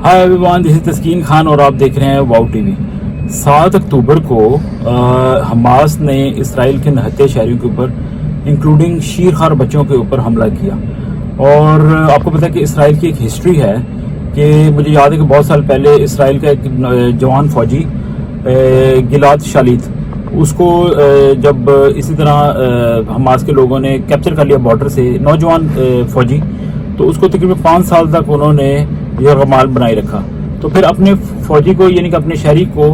Hi everyone, this is तस्कीन खान और आप देख रहे हैं वाउ टीवी। 7 अक्टूबर को हमास ने इसराइल के निहत्थे शहरियों के ऊपर इंक्लूडिंग शीरखार बच्चों के ऊपर हमला किया। और आपको पता है कि इसराइल की एक हिस्ट्री है कि मुझे याद है कि बहुत साल पहले इसराइल का एक जवान फौजी गिलाद शालित, उसको जब इसी तरह हमास के लोगों ने कैप्चर कर लिया बॉर्डर से, नौजवान फौजी, तो उसको तकरीबन 5 साल तक उन्होंने यरगमाल बनाए रखा। तो फिर अपने फौजी को यानी कि अपने शहरी को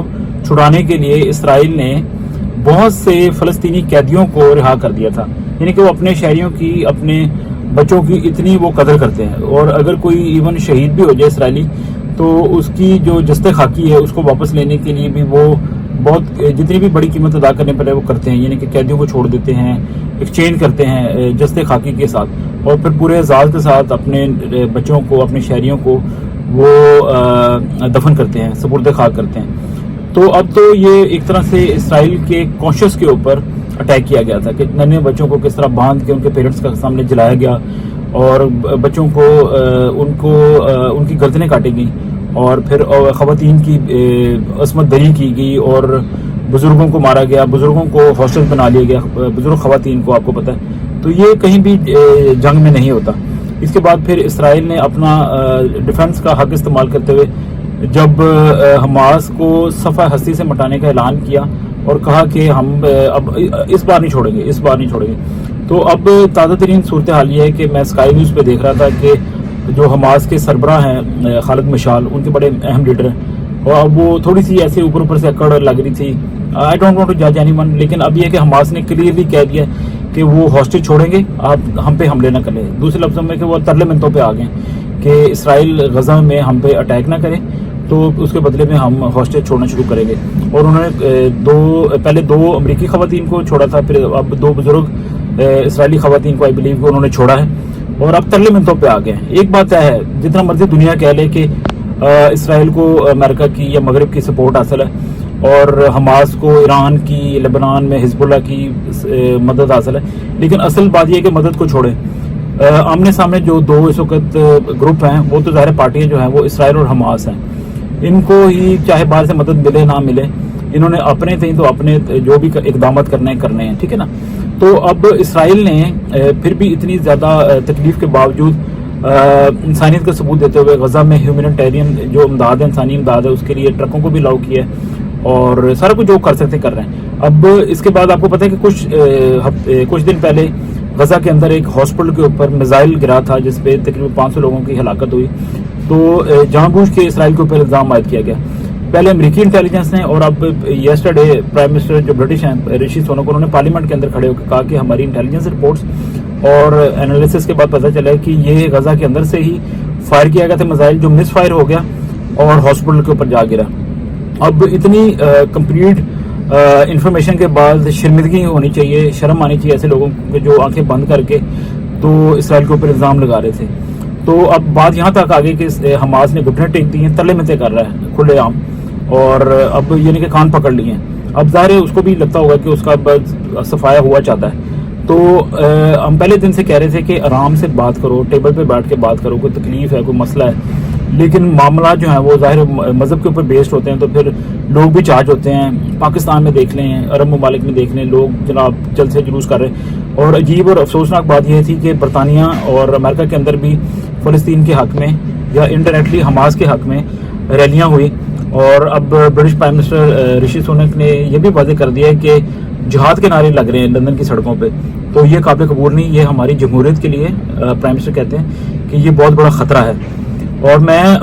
छुड़ाने के लिए इसराइल ने बहुत से फ़लस्तीनी कैदियों को रिहा कर दिया था। यानी कि वो अपने शहरियों की, अपने बच्चों की इतनी वो कदर करते हैं, और अगर कोई इवन शहीद भी हो जाए इसराइली तो उसकी जो जस्ते खाकी है उसको वापस लेने के लिए भी वो बहुत जितनी भी बड़ी कीमत अदा करने पड़े वो करते हैं। यानी कि कैदियों को छोड़ देते हैं, एक्सचेंज करते हैं जस्ते खाकी के साथ, और फिर पूरे एजाज़ के साथ अपने बच्चों को, अपने शहरियों को वो दफन करते हैं, सुपुर्द खाक करते हैं। तो अब तो ये एक तरह से इसराइल के कॉन्शियस के ऊपर अटैक किया गया था कि नन्हे बच्चों को किस तरह बांध के उनके पेरेंट्स के सामने जलाया गया, और बच्चों को उनकी गर्दनें काटी गई, और फिर ख़वातीन की असमत दरी की गई, और बुज़ुर्गों को मारा गया, बुज़ुर्गों को हॉस्टल बना लिया गया, बुज़ुर्ग ख़वातीन को, आपको पता है। तो ये कहीं भी जंग में नहीं होता। इसके बाद फिर इसराइल ने अपना डिफेंस का हक इस्तेमाल करते हुए जब हमास को सफ़ा हस्ती से मिटाने का ऐलान किया और कहा कि हम अब इस बार नहीं छोड़ेंगे। तो अब ताज़ा तरीन सूरत हाल ये है कि मैं स्काई न्यूज़ पे देख रहा था कि जो हमास के सरबराह हैं खालिद मशाल, उनके बड़े अहम लीडर हैं, और अब वो थोड़ी सी ऐसे ऊपर से अकड़ लग रही थी। आई डोंट वांट टू जज एनीवन, लेकिन अब ये कि हमास ने क्लियरली कह दिया कि वो हॉस्टेज छोड़ेंगे, आप हम पे हमले ना करें। दूसरे लफ्ज़ों में कि वो तरले मिनतों पे आ गए कि इसराइल गज़ा में हम पे अटैक ना करें, तो उसके बदले में हम हॉस्टेज छोड़ना शुरू करेंगे। और उन्होंने पहले 2 अमरीकी ख़वातीन को छोड़ा था, फिर अब 2 बुज़ुर्ग इसराइली ख़वातीन को आई बिलीव को उन्होंने छोड़ा है, और अब तरले मिनतों पे आ गए हैं। एक बात है, जितना मर्जी दुनिया कह ले कि इसराइल को अमेरिका की या मगरब की सपोर्ट हासिल है, और हमास को ईरान की, लेबनान में हिजबुल्लाह की मदद हासिल है, लेकिन असल बात यह है कि मदद को छोड़े। आमने सामने जो 2 इस वक्त ग्रुप हैं, वो तो ज़ाहिर पार्टियाँ जो हैं वो इसराइल और हमास हैं। इनको ही चाहे बाहर से मदद मिले ना मिले, इन्होंने अपने थे तो अपने जो भी इकदाम करने हैं, ठीक है ना। तो अब इसराइल ने फिर भी इतनी ज़्यादा तकलीफ के बावजूद इंसानियत का सबूत देते हुए गज़ा में ह्यूमैनिटेरियन जो इमदाद है, इंसानी इमदाद है, उसके लिए ट्रकों को भी अलाउ किया है, और सारा कुछ जो कर सकते कर रहे हैं। अब इसके बाद आपको पता है कि कुछ दिन पहले गज़ा के अंदर एक हॉस्पिटल के ऊपर मिसाइल गिरा था, जिसपे तकरीबन 500 लोगों की हलाकत हुई। तो जानबूझ के इसराइल के ऊपर इल्ज़ाम आयद किया गया, पहले अमेरिकी इंटेलिजेंस ने, और अब येस्टरडे प्राइम मिनिस्टर जो ब्रिटिश हैं ऋषि सुनक, उन्होंने पार्लियामेंट के अंदर खड़े होकर कहा कि हमारी इंटेलिजेंस रिपोर्ट्स और एनालिसिस के बाद पता चला है कि ये गज़ा के अंदर से ही फायर किया गया था मिसाइल, जो मिस फायर हो गया और हॉस्पिटल के ऊपर जा गिरा। अब इतनी कंप्लीट इंफॉर्मेशन के बाद शर्मिंदगी होनी चाहिए, शर्म आनी चाहिए ऐसे लोगों को जो आंखें बंद करके तो इसराइल के ऊपर इल्ज़ाम लगा रहे थे। तो अब बात यहाँ तक आ गई कि हमास ने घुटने टेक दिए, तरले मिते कर रहा है खुलेआम, और अब यानी कि कान पकड़ लिए हैं। अब ज़ाहिर है उसको भी लगता होगा कि उसका सफाया हुआ चाहता है। तो हम पहले दिन से कह रहे थे कि आराम से बात करो, टेबल पे बैठ के बात करो, कोई तकलीफ है, कोई मसला है, लेकिन मामला जो है वो ज़ाहिर मज़हब के ऊपर बेस्ड होते हैं, तो फिर लोग भी चार्ज होते हैं। पाकिस्तान में देख लें, अरब ममालिक में देख लें, लोग जनाब जल्द से जुलूस कर रहे हैं। और अजीब और अफसोसनाक बात यह थी कि बरतानिया और अमेरिका के अंदर भी फ़लस्तीन के हक़ में या इंडायरेक्टली हमास के हक़ में रैलियाँ हुई, और अब British prime minister Rishi Sunak ने यह भी वाज़ेह कर दिया है कि जिहाद के नारे लग रहे हैं लंदन की सड़कों पे, तो ये काबिल कबूल नहीं, ये हमारी जमहूरियत के लिए प्राइम मिनिस्टर कहते हैं कि ये बहुत बड़ा ख़तरा है। और मैं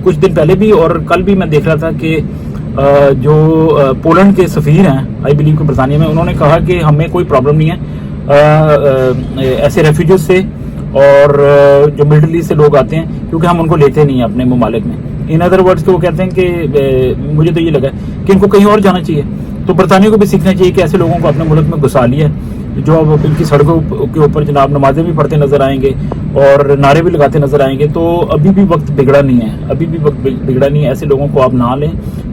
कुछ दिन पहले भी और कल भी मैं देख रहा था कि जो पोलैंड के सफ़ीर हैं आई बिलीव के बरतानिया में, उन्होंने कहा कि हमें कोई प्रॉब्लम नहीं है ऐसे रेफ्यूजीज से और जो मिडल ईस्ट से लोग आते हैं, क्योंकि हम उनको लेते नहीं हैं अपने ममालिक में। इन अदर वर्ड्स तो वो कहते हैं कि मुझे तो ये लगा कि इनको कहीं और जाना चाहिए। तो बरतानिया को भी सीखना चाहिए कि ऐसे लोगों को अपने मुल्क में घुसा लिया जो अब इनकी सड़कों के ऊपर जनाब नमाजें भी पढ़ते नजर आएंगे और नारे भी लगाते नजर आएंगे। तो अभी भी वक्त बिगड़ा नहीं है, ऐसे लोगों को आप ना लें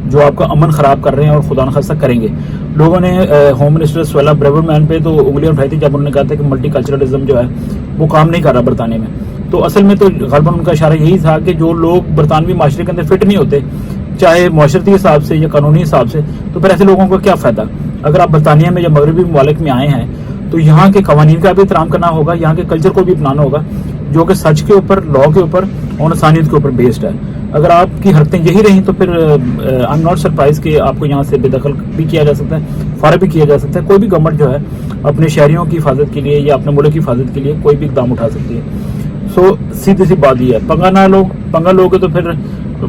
जो आपका अमन ख़राब कर रहे हैं और खुदा न खास्ता करेंगे। लोगों ने होम मिनिस्टर सुएला ब्रेवरमैन पे तो उंगलियां उठाई थी जब उन्होंने कहा था कि मल्टी कल्चरलिज्म जो है वो काम नहीं कर रहा बरतानिया में। تو اصل میں تو غالباً ان کا اشارہ یہی تھا کہ جو لوگ برطانوی معاشرے کے اندر فٹ نہیں ہوتے, چاہے معاشرتی حساب سے یا قانونی حساب سے, تو پھر ایسے لوگوں کا کیا فائدہ. اگر آپ برطانیہ میں یا مغربی ممالک میں آئے ہیں تو یہاں کے قوانین کا بھی احترام کرنا ہوگا, یہاں کے کلچر کو بھی اپنانا ہوگا جو کہ سچ کے اوپر, لا کے اوپر اور انسانیت کے اوپر بیسڈ ہے. اگر آپ کی حرکتیں یہی رہیں تو پھر آئی ایم ناٹ سرپرائز کہ آپ کو یہاں سے بے دخل بھی کیا جا سکتا ہے, فارغ بھی کیا جا سکتا ہے. کوئی بھی گورنمنٹ جو ہے اپنے شہریوں کی حفاظت کے لیے یا اپنے ملک کی حفاظت کے لیے کوئی بھی اقدام اٹھا سکتی ہے. سو سیدھی سی بات یہ ہے, پنگا نہ لو. پنگا لو گے تو پھر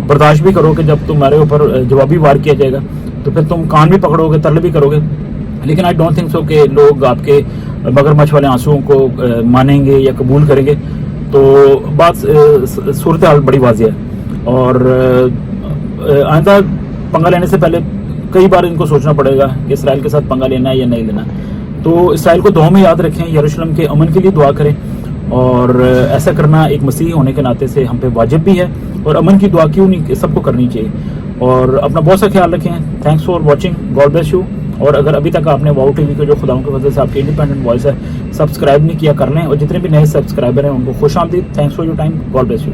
برداشت بھی کرو کہ جب تمہارے اوپر جوابی وار کیا جائے گا تو پھر تم کان بھی پکڑو گے, ترلے بھی کرو گے. لیکن آئی ڈونٹ تھنک سو کہ لوگ آپ کے مگرمچھ والے آنسوؤں کو مانیں گے یا قبول کریں گے. تو بات صورتحال بڑی واضح ہے, اور آئندہ پنگا لینے سے پہلے کئی بار ان کو سوچنا پڑے گا کہ اسرائیل کے ساتھ پنگا لینا ہے یا نہیں لینا. تو اسرائیل کو دعاؤں میں یاد رکھیں, یروشلم کے امن کے لیے دعا کریں, اور ایسا کرنا ایک مسیحی ہونے کے ناطے سے ہم پہ واجب بھی ہے, اور امن کی دعا کیوں نہیں سب کو کرنی چاہیے. اور اپنا بہت سا خیال رکھیں. Thanks for watching, God bless you. اور اگر ابھی تک آپ نے واؤ ٹی وی کو جو خداؤں کی وجہ سے آپ کی انڈیپینڈنٹ وائس ہے سبسکرائب نہیں کیا, کر لیں, اور جتنے بھی نئے سبسکرائبر ہیں ان کو خوش آمدید. Thanks for your time, God bless you.